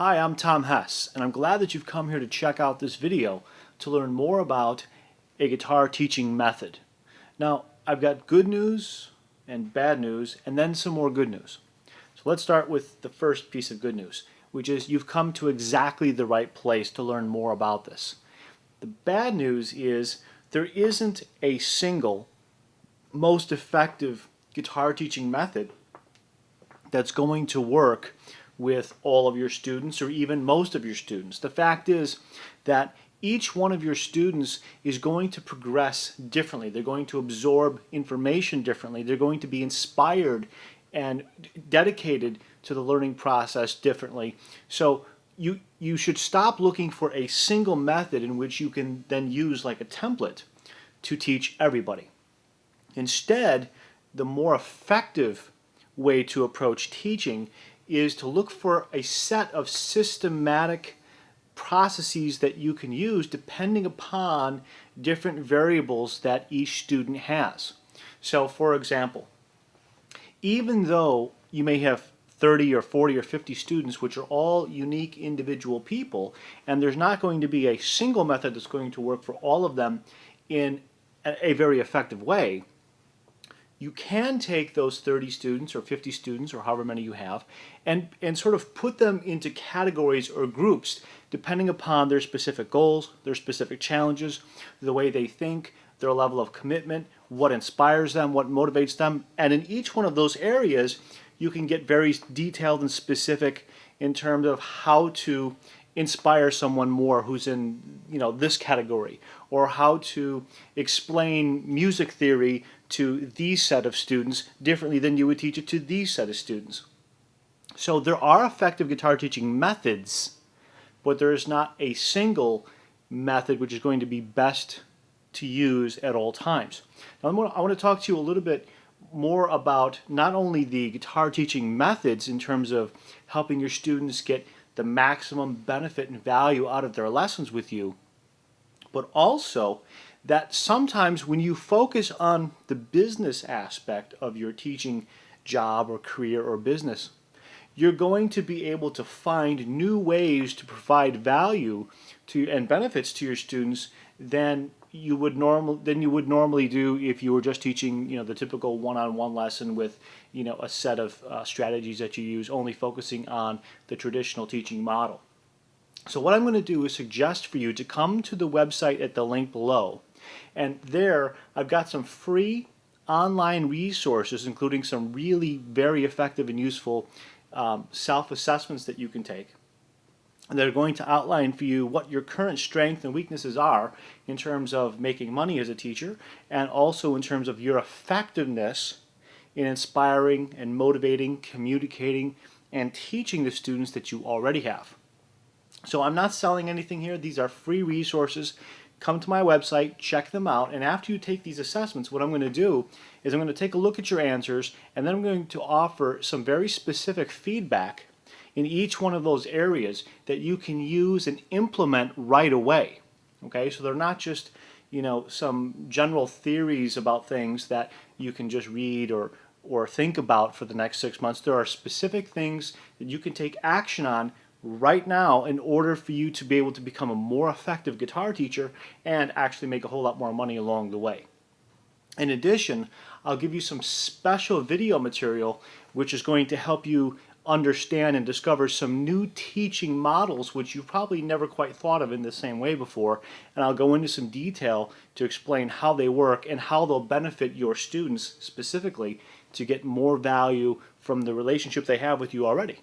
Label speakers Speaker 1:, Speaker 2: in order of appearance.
Speaker 1: Hi, I'm Tom Hess, and I'm glad that you've come here to check out this video to learn more about a guitar teaching method. Now, I've got good news and bad news, and then some more good news. So let's start with the first piece of good news, which is you've come to exactly the right place to learn more about this. The bad news is there isn't a single most effective guitar teaching method that's going to work with all of your students or even most of your students. The fact is that each one of your students is going to progress differently. They're going to absorb information differently. They're going to be inspired and dedicated to the learning process differently. So you should stop looking for a single method in which you can then use like a template to teach everybody. Instead, the more effective way to approach teaching is to look for a set of systematic processes that you can use depending upon different variables that each student has. So for example, even though you may have 30 or 40 or 50 students, which are all unique individual people, and there's not going to be a single method that's going to work for all of them in a very effective way, you can take those 30 students or 50 students or however many you have and sort of put them into categories or groups depending upon their specific goals, their specific challenges, the way they think, their level of commitment, what inspires them, what motivates them. And in each one of those areas, you can get very detailed and specific in terms of how to inspire someone more who's in this category, or how to explain music theory to these set of students differently than you would teach it to these set of students. So there are effective guitar teaching methods, but there is not a single method which is going to be best to use at all times. Now I want to talk to you a little bit more about not only the guitar teaching methods in terms of helping your students get the maximum benefit and value out of their lessons with you, but also that sometimes when you focus on the business aspect of your teaching job or career or business, you're going to be able to find new ways to provide value to and benefits to your students than you would normally do if you were just teaching the typical one-on-one lesson with a set of strategies that you use, only focusing on the traditional teaching model. So what I'm going to do is suggest for you to come to the website at the link below, and there I've got some free online resources, including some really very effective and useful self-assessments that you can take. And they're going to outline for you what your current strengths and weaknesses are in terms of making money as a teacher, and also in terms of your effectiveness in inspiring and motivating, communicating, and teaching the students that you already have. So I'm not selling anything here. These are free resources. Come to my website, check them out, and after you take these assessments, what I'm going to do is I'm going to take a look at your answers, and then I'm going to offer some very specific feedback in each one of those areas that you can use and implement right away. Okay, so they're not just some general theories about things that you can just read or think about for the next 6 months. There are specific things that you can take action on right now in order for you to be able to become a more effective guitar teacher and actually make a whole lot more money along the way. In addition, I'll give you some special video material which is going to help you understand and discover some new teaching models which you've probably never quite thought of in the same way before, and I'll go into some detail to explain how they work and how they'll benefit your students specifically to get more value from the relationship they have with you already.